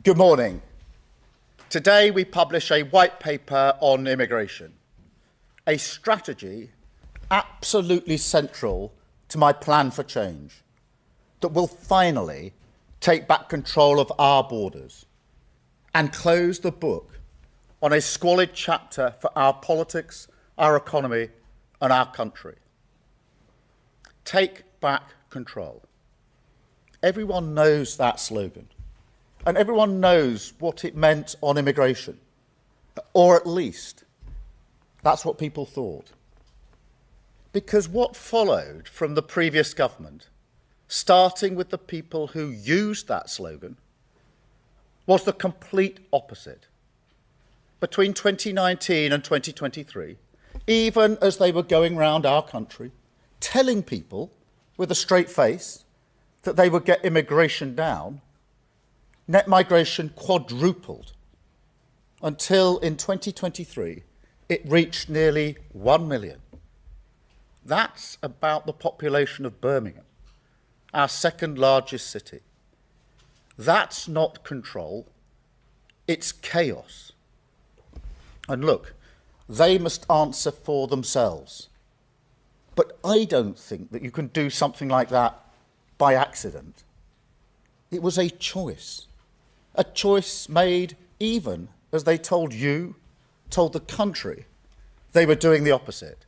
Good morning. Today we publish a white paper on immigration, a strategy absolutely central to my plan for change that will finally take back control of our borders and close the book on a squalid chapter for our politics, our economy and our country. Take back control. Everyone knows that slogan. And everyone knows what it meant on immigration, or at least that's what people thought. Because what followed from the previous government, starting with the people who used that slogan, was the complete opposite. Between 2019 and 2023, even as they were going round our country, telling people with a straight face that they would get immigration down, net migration quadrupled until in 2023 it reached nearly 1 million. That's about the population of Birmingham, our second largest city. That's not control, it's chaos. And look, they must answer for themselves. But I don't think that you can do something like that by accident. It was a choice made even as they told you, told the country, they were doing the opposite.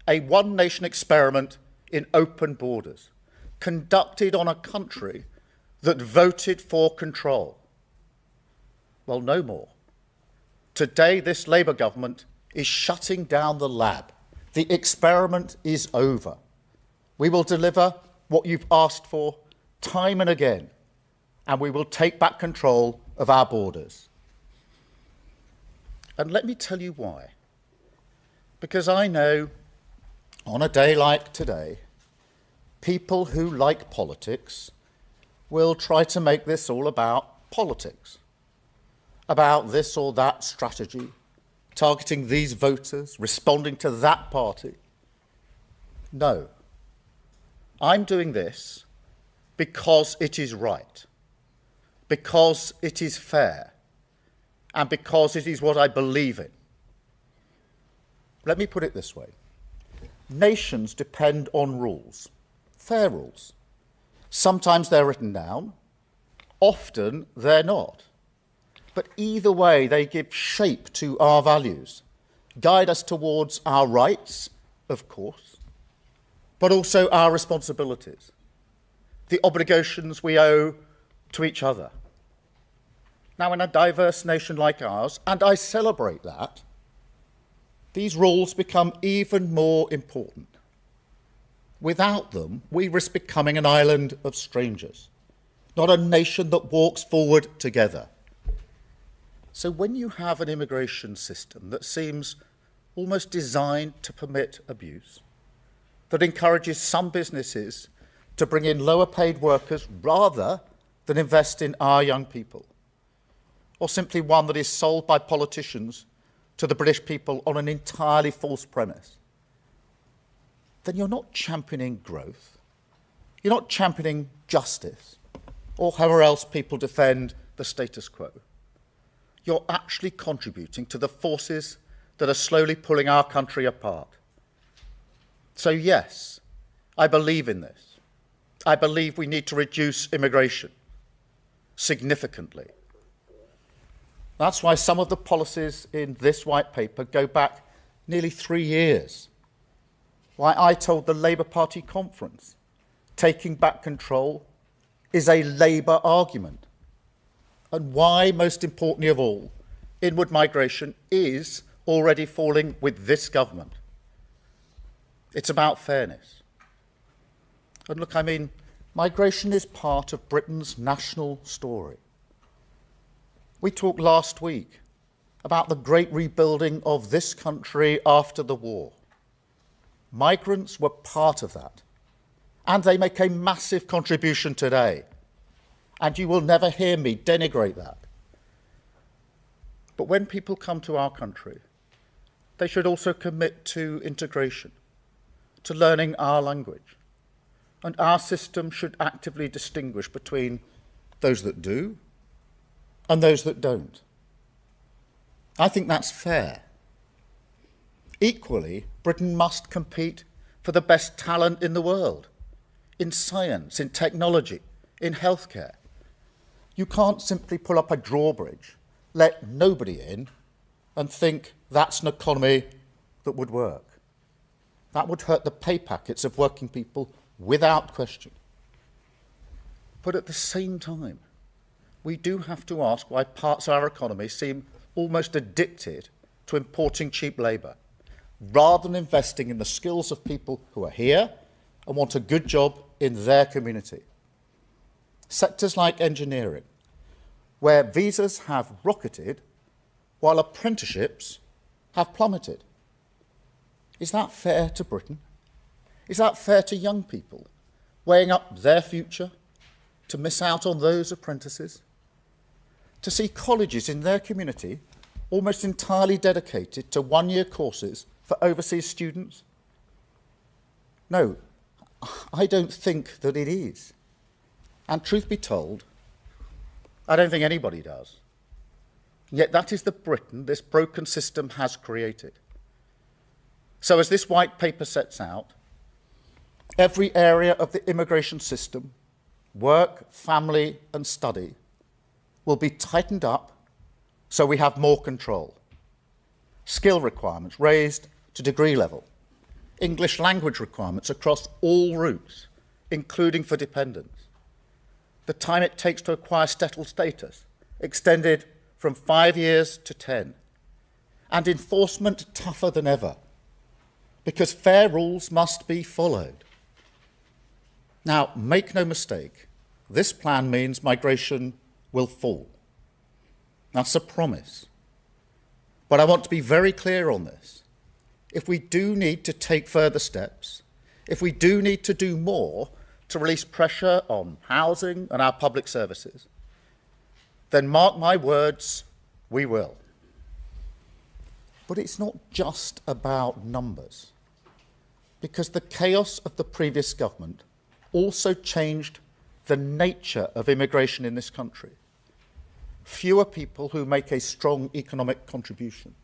A one-nation experiment in open borders, conducted on a country that voted for control. Well, no more. Today, this Labour government is shutting down the lab. The experiment is over. We will deliver what you've asked for time and again, and we will take back control of our borders. And let me tell you why. Because I know, on a day like today, people who like politics will try to make this all about politics, about this or that strategy, targeting these voters, responding to that party. No, I'm doing this because it is right, because it is fair, and because it is what I believe in. Let me put it this way. Nations depend on rules, fair rules. Sometimes they're written down, often they're not. But either way, they give shape to our values, guide us towards our rights, of course, but also our responsibilities, the obligations we owe to each other. Now, in a diverse nation like ours, and I celebrate that, these rules become even more important. Without them, we risk becoming an island of strangers, not a nation that walks forward together. So when you have an immigration system that seems almost designed to permit abuse, that encourages some businesses to bring in lower paid workers rather than invest in our young people, or simply one that is sold by politicians to the British people on an entirely false premise, then you're not championing growth, you're not championing justice, or however else people defend the status quo. You're actually contributing to the forces that are slowly pulling our country apart. So yes, I believe in this. I believe we need to reduce immigration significantly. That's why some of the policies in this white paper go back nearly 3 years. Why I told the Labour Party conference, taking back control is a Labour argument. And why, most importantly of all, inward migration is already falling with this government. It's about fairness. And look, migration is part of Britain's national story. We talked last week about the great rebuilding of this country after the war. Migrants were part of that, and they make a massive contribution today. And you will never hear me denigrate that. But when people come to our country, they should also commit to integration, to learning our language. And our system should actively distinguish between those that do and those that don't. I think that's fair. Equally, Britain must compete for the best talent in the world, in science, in technology, in healthcare. You can't simply pull up a drawbridge, let nobody in, and think that's an economy that would work. That would hurt the pay packets of working people without question. But at the same time, we do have to ask why parts of our economy seem almost addicted to importing cheap labour, rather than investing in the skills of people who are here and want a good job in their community. Sectors like engineering, where visas have rocketed while apprenticeships have plummeted. Is that fair to Britain? Is that fair to young people, weighing up their future to miss out on those apprentices? To see colleges in their community almost entirely dedicated to one-year courses for overseas students? No, I don't think that it is. And truth be told, I don't think anybody does. Yet that is the Britain this broken system has created. So as this white paper sets out, every area of the immigration system, work, family and study, will be tightened up so we have more control. Skill requirements raised to degree level. English language requirements across all routes, including for dependents. The time it takes to acquire settled status extended from 5 years to 10. And enforcement tougher than ever, because fair rules must be followed. Now, make no mistake, this plan means migration will fall. That's a promise. But I want to be very clear on this. If we do need to take further steps, if we do need to do more to release pressure on housing and our public services, then mark my words, we will. But it's not just about numbers, because the chaos of the previous government also changed the nature of immigration in this country. Fewer people who make a strong economic contribution,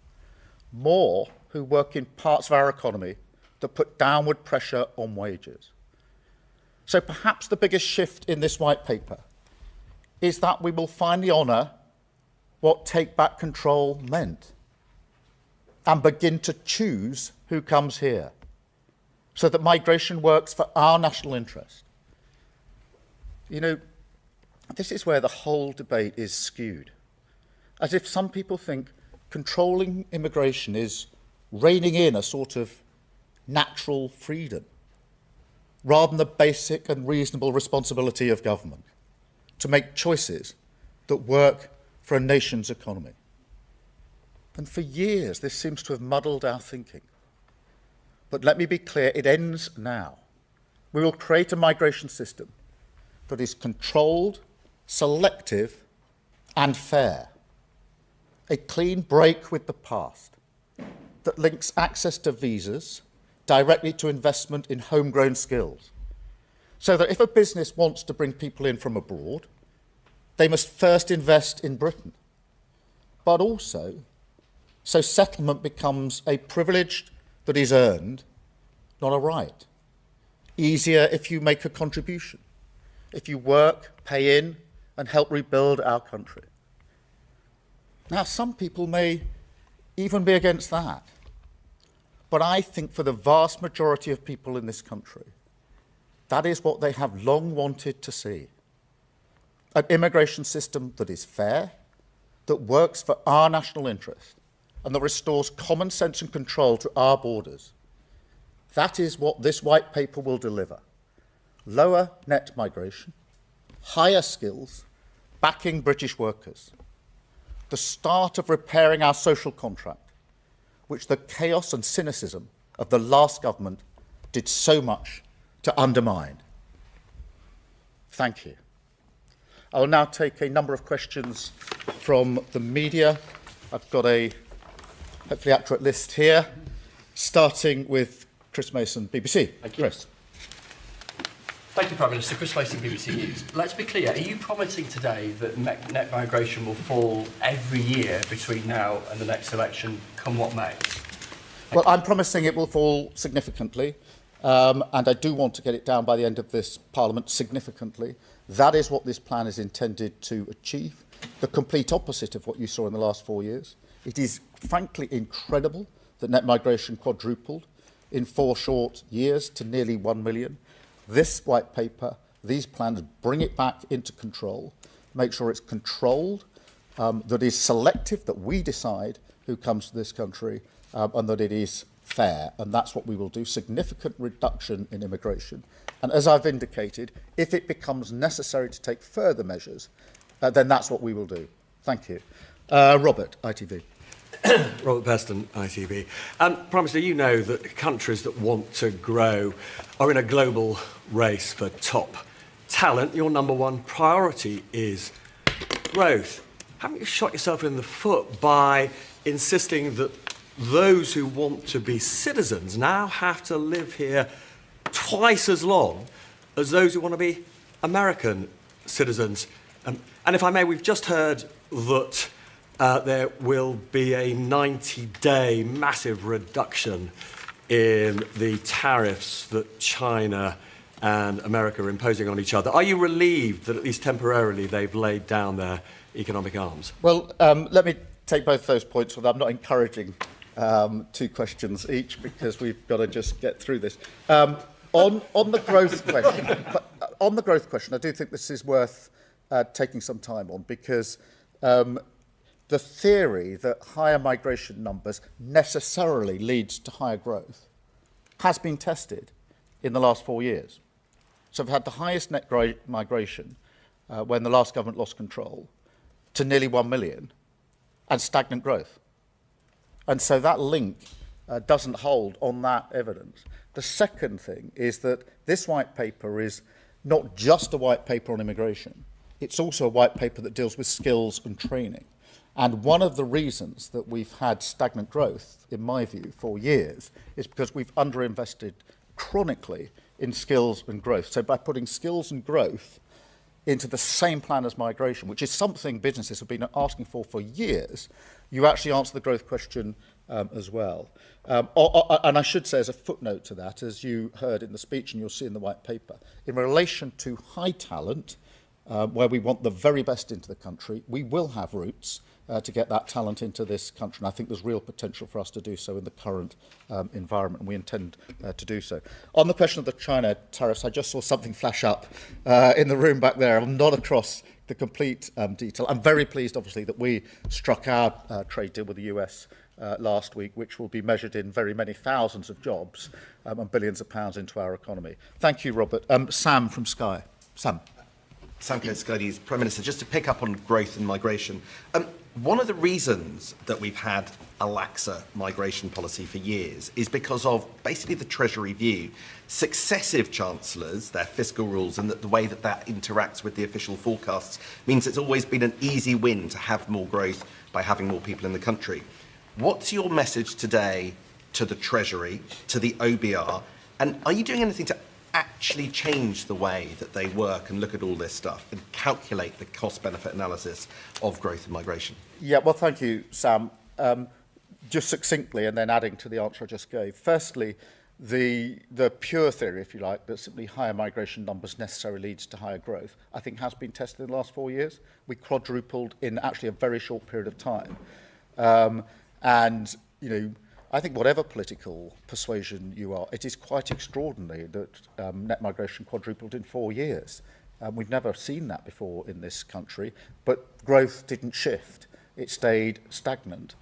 more who work in parts of our economy that put downward pressure on wages. So perhaps the biggest shift in this white paper is that we will finally honour what take back control meant and begin to choose who comes here so that migration works for our national interest. You know, this is where the whole debate is skewed, as if some people think controlling immigration is reining in a sort of natural freedom, rather than the basic and reasonable responsibility of government to make choices that work for a nation's economy. And for years, this seems to have muddled our thinking. But let me be clear, it ends now. We will create a migration system that is controlled, selective, and fair. A clean break with the past that links access to visas directly to investment in homegrown skills, so that if a business wants to bring people in from abroad, they must first invest in Britain, but also so settlement becomes a privilege that is earned, not a right. Easier if you make a contribution, if you work, pay in, and help rebuild our country. Now, some people may even be against that, but I think for the vast majority of people in this country, that is what they have long wanted to see. An immigration system that is fair, that works for our national interest, and that restores common sense and control to our borders. That is what this white paper will deliver. Lower net migration, higher skills, backing British workers. The start of repairing our social contract, which the chaos and cynicism of the last government did so much to undermine. Thank you. I will now take a number of questions from the media. I've got a hopefully accurate list here, starting with Chris Mason, BBC. Thank you. Chris. Thank you, Prime Minister. Chris Mason, BBC News. Let's be clear, are you promising today that net migration will fall every year between now and the next election, come what may? Well, I'm promising it will fall significantly, and I do want to get it down by the end of this Parliament significantly. That is what this plan is intended to achieve, the complete opposite of what you saw in the last 4 years. It is frankly incredible that net migration quadrupled in 4 short years to nearly 1 million. This white paper, these plans bring it back into control, make sure it's controlled, that is selective, that we decide who comes to this country, and that it is fair. And that's what we will do, significant reduction in immigration. And as I've indicated, if it becomes necessary to take further measures, then that's what we will do. Thank you. Robert, ITV. Robert Peston, ITV. Prime Minister, you know that countries that want to grow are in a global race for top talent. Your number one priority is growth. Haven't you shot yourself in the foot by insisting that those who want to be citizens now have to live here twice as long as those who want to be American citizens? And if I may, we've just heard that there will be a 90-day massive reduction in the tariffs that China and America are imposing on each other. Are you relieved that at least temporarily they've laid down their economic arms? Well, let me take both those points. I'm not encouraging 2 questions each because we've got to just get through this. On the growth question, I do think this is worth taking some time on because the theory that higher migration numbers necessarily leads to higher growth has been tested in the last 4 years. So we've had the highest net migration when the last government lost control to nearly 1 million and stagnant growth. And so that link doesn't hold on that evidence. The second thing is that this white paper is not just a white paper on immigration, it's also a white paper that deals with skills and training. And one of the reasons that we've had stagnant growth, in my view, for years, is because we've underinvested chronically in skills and growth. So by putting skills and growth into the same plan as migration, which is something businesses have been asking for years, you actually answer the growth question as well. And I should say as a footnote to that, as you heard in the speech and you'll see in the white paper, in relation to high talent, where we want the very best into the country, we will have routes to get that talent into this country. And I think there's real potential for us to do so in the current environment, and we intend to do so. On the question of the China tariffs, I just saw something flash up in the room back there. I'm not across the complete detail. I'm very pleased, obviously, that we struck our trade deal with the US last week, which will be measured in very many thousands of jobs and billions of pounds into our economy. Thank you, Robert. Sam from Sky. Sam. Sam Kerr, Sky News. Prime Minister, just to pick up on growth and migration. One of the reasons that we've had a laxer migration policy for years is because of basically the Treasury view. Successive chancellors, their fiscal rules, and the way that that interacts with the official forecasts means it's always been an easy win to have more growth by having more people in the country. What's your message today to the Treasury, to the OBR, and are you doing anything to actually change the way that they work and look at all this stuff and calculate the cost-benefit analysis of growth and migration? Yeah, well, thank you, Sam. Just succinctly, and then adding to the answer I just gave. Firstly, the pure theory, if you like, that simply higher migration numbers necessarily leads to higher growth, I think has been tested in the last 4 years. We quadrupled in actually a very short period of time. And, you know, I think whatever political persuasion you are, it is quite extraordinary that net migration quadrupled in 4 years. We've never seen that before in this country, but growth didn't shift. It stayed stagnant.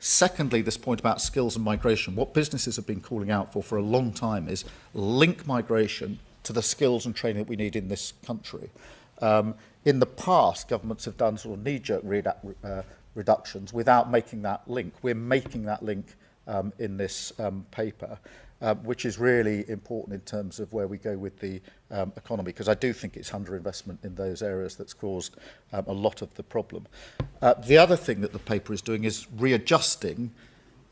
Secondly, this point about skills and migration, what businesses have been calling out for a long time is link migration to the skills and training that we need in this country. In the past, governments have done sort of knee-jerk reductions without making that link. We're making that link in this paper, which is really important in terms of where we go with the economy, because I do think it's underinvestment in those areas that's caused a lot of the problem. The other thing that the paper is doing is readjusting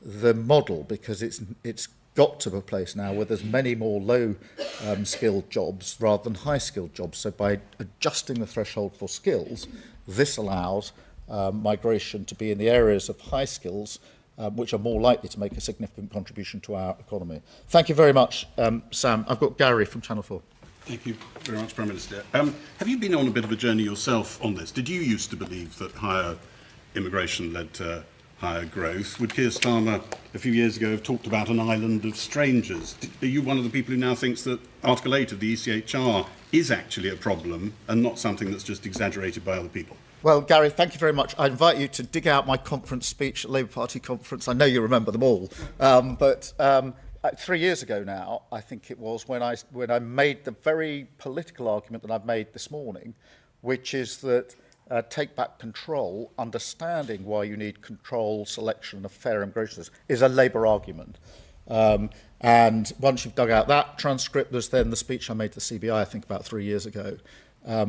the model, because it's got to a place now where there's many more low-skilled jobs rather than high-skilled jobs. So by adjusting the threshold for skills, this allows migration to be in the areas of high skills, which are more likely to make a significant contribution to our economy. Thank you very much, Sam. I've got Gary from Channel 4. Thank you very much, Prime Minister. Have you been on a bit of a journey yourself on this? Did you used to believe that higher immigration led to higher growth? Would Keir Starmer a few years ago have talked about an island of strangers? Are you one of the people who now thinks that Article 8 of the ECHR is actually a problem and not something that's just exaggerated by other people? Well, Gary, thank you very much. I invite you to dig out my conference speech at Labour Party conference. I know you remember them all. But 3 years ago now, I think it was, when I made the very political argument that I've made this morning, which is that take back control, understanding why you need control, selection of fair immigration is a Labour argument. And once you've dug out that transcript, there's then the speech I made to the CBI, I think about 3 years ago,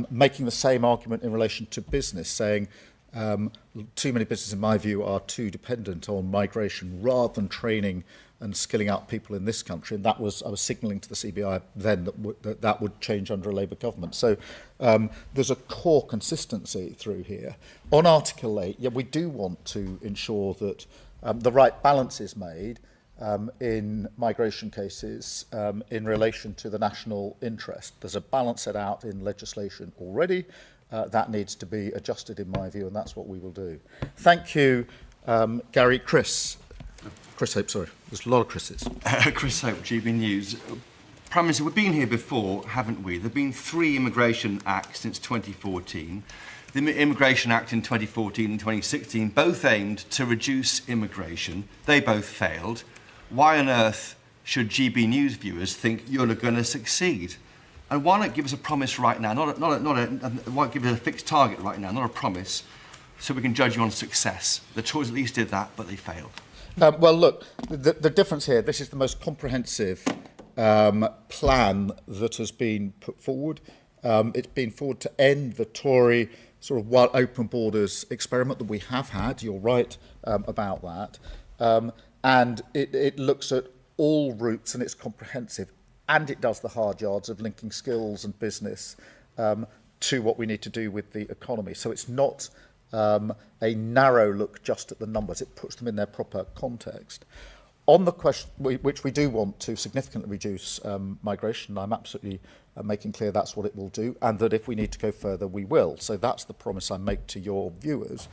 making the same argument in relation to business, saying too many businesses, in my view, are too dependent on migration rather than training and skilling up people in this country. And that was, I was signalling to the CBI then that would change under a Labour government. So there's a core consistency through here. On Article 8, yeah, we do want to ensure that the right balance is made in migration cases in relation to the national interest. There's a balance set out in legislation already. That needs to be adjusted, in my view, and that's what we will do. Thank you, Gary. Chris Hope, sorry. There's a lot of Chris's. Chris Hope, GB News. Prime Minister, we've been here before, haven't we? There have been 3 immigration acts since 2014. The Immigration Act in 2014 and 2016 both aimed to reduce immigration. They both failed. Why on earth should GB News viewers think you're going to succeed? And why not give us a promise right now? Why give us a fixed target right now, not a promise, so we can judge you on success? The Tories at least did that, but they failed. Well, look, the difference here, this is the most comprehensive plan that has been put forward. It's been forward to end the Tory sort of wide open borders experiment that we have had. You're right about that. And it looks at all routes, and it's comprehensive. And it does the hard yards of linking skills and business to what we need to do with the economy. So it's not a narrow look just at the numbers. It puts them in their proper context. On the question, which we do want to significantly reduce migration, I'm absolutely making clear that's what it will do, and that if we need to go further, we will. So that's the promise I make to your viewers.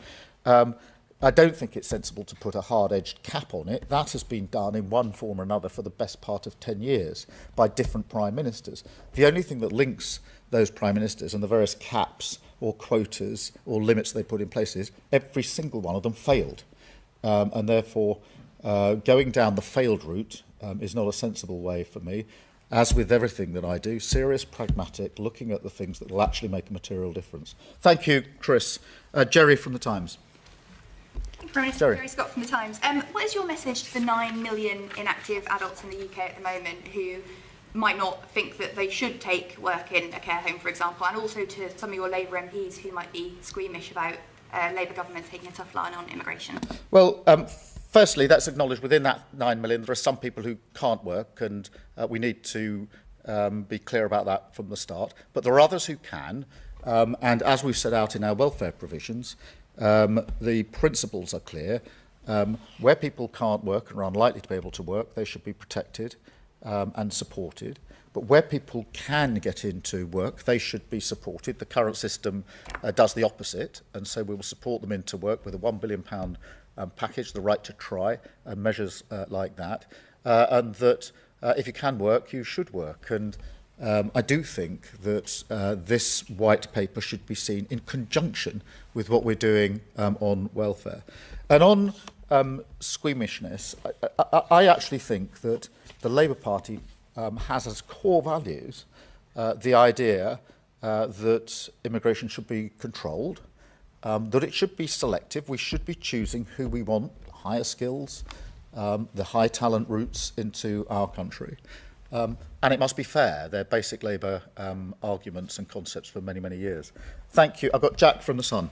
I don't think it's sensible to put a hard-edged cap on it. That has been done in one form or another for the best part of 10 years by different prime ministers. The only thing that links those prime ministers and the various caps or quotas or limits they put in place is every single one of them failed. And therefore, going down the failed route is not a sensible way for me. As with everything that I do, serious, pragmatic, looking at the things that will actually make a material difference. Thank you, Chris. Jerry from The Times. Prime Minister Gary Scott from The Times. What is your message to the 9 million inactive adults in the UK at the moment who might not think that they should take work in a care home, for example, and also to some of your Labour MPs who might be squeamish about Labour government taking a tough line on immigration? Well, firstly, that's acknowledged within that 9 million. There are some people who can't work, and we need to be clear about that from the start. But there are others who can, and as we've set out in our welfare provisions, the principles are clear. Where people can't work and are unlikely to be able to work, they should be protected and supported. But where people can get into work, they should be supported. The current system does the opposite, and so we will support them into work with a £1 billion package, the right to try, and measures like that. And that if you can work, you should work. And I do think that this white paper should be seen in conjunction with what we're doing on welfare. And on squeamishness, I actually think that the Labour Party has as core values the idea that immigration should be controlled, that it should be selective. We should be choosing who we want, higher skills, the high talent routes into our country. And it must be fair. They're basic Labour arguments and concepts for many, many years. Thank you. I've got Jack from The Sun.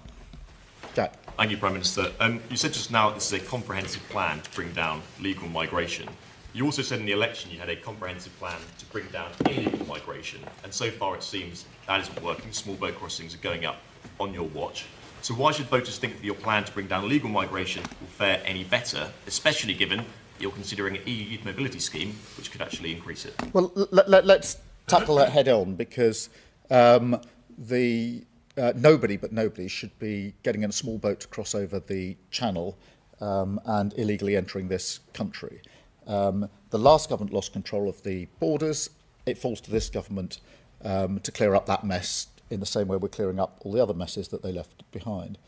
Jack. Thank you, Prime Minister. You said just now this is a comprehensive plan to bring down legal migration. You also said in the election you had a comprehensive plan to bring down illegal migration, and so far it seems that isn't working. Small boat crossings are going up on your watch. So why should voters think that your plan to bring down illegal migration will fare any better, especially given you're considering an EU youth mobility scheme, which could actually increase it? Well, let's tackle that head on, because nobody should be getting in a small boat to cross over the channel and illegally entering this country. The last government lost control of the borders. It falls to this government to clear up that mess in the same way we're clearing up all the other messes that they left behind.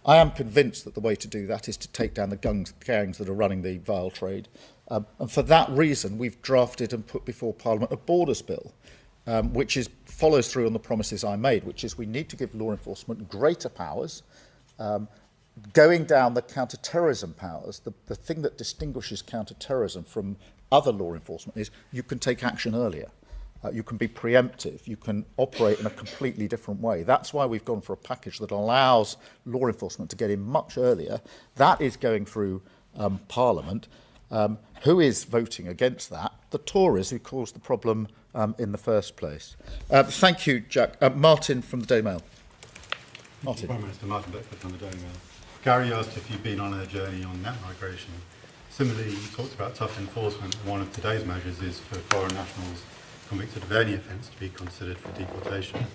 I am convinced that the way to do that is to take down the gangs that are running the vile trade. And for that reason, we've drafted and put before Parliament a borders bill, which follows through on the promises I made, which is we need to give law enforcement greater powers, going down the counter-terrorism powers. The thing that distinguishes counter-terrorism from other law enforcement is you can take action earlier. You can be preemptive. You can operate in a completely different way. That's why we've gone for a package that allows law enforcement to get in much earlier. That is going through Parliament. Who is voting against that? The Tories, who caused the problem in the first place. Thank you, Jack. Martin from the Daily Mail. Martin. Prime Minister Martin Beckford from the Daily Mail. Gary asked if you've been on a journey on net migration. Similarly, you talked about tough enforcement. One of today's measures is for foreign nationals convicted of any offence to be considered for deportation.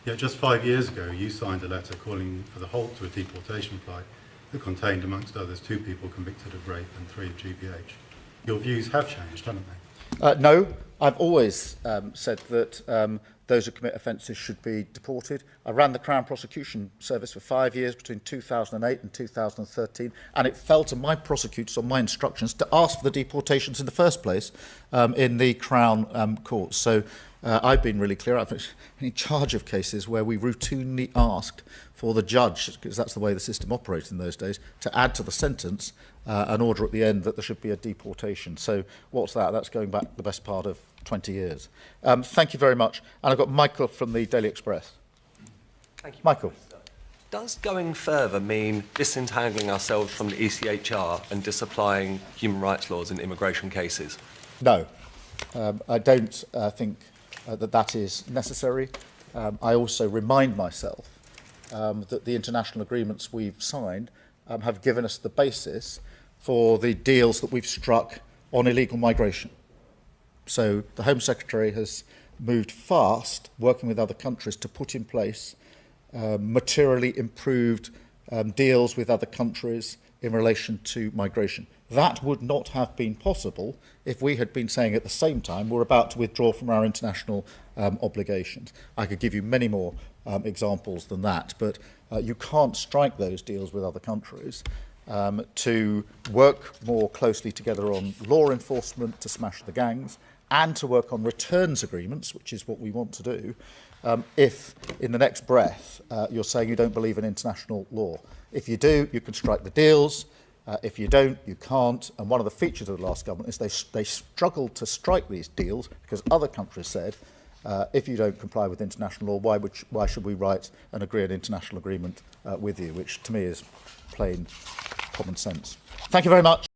Yet just 5 years ago, you signed a letter calling for the halt to a deportation flight that contained, amongst others, 2 people convicted of rape and 3 of GBH. Your views have changed, haven't they? No, I've always said that those who commit offences should be deported. I ran the Crown Prosecution Service for 5 years between 2008 and 2013, and it fell to my prosecutors on my instructions to ask for the deportations in the first place in the Crown courts. So I've been really clear. I've been in charge of cases where we routinely asked for the judge, because that's the way the system operated in those days, to add to the sentence an order at the end that there should be a deportation. So what's that? That's going back the best part of 20 years. Thank you very much. And I've got Michael from the Daily Express. Thank you. Michael. Does going further mean disentangling ourselves from the ECHR and disapplying human rights laws in immigration cases? No, I don't think that is necessary. I also remind myself that the international agreements we've signed have given us the basis for the deals that we've struck on illegal migration. So the Home Secretary has moved fast, working with other countries, to put in place materially improved deals with other countries in relation to migration. That would not have been possible if we had been saying at the same time we're about to withdraw from our international obligations. I could give you many more examples than that, but you can't strike those deals with other countries to work more closely together on law enforcement to smash the gangs, and to work on returns agreements, which is what we want to do, if in the next breath you're saying you don't believe in international law. If you do, you can strike the deals. If you don't, you can't. And one of the features of the last government is they struggled to strike these deals because other countries said, if you don't comply with international law, why should we write and agree an international agreement with you, which to me is plain common sense. Thank you very much.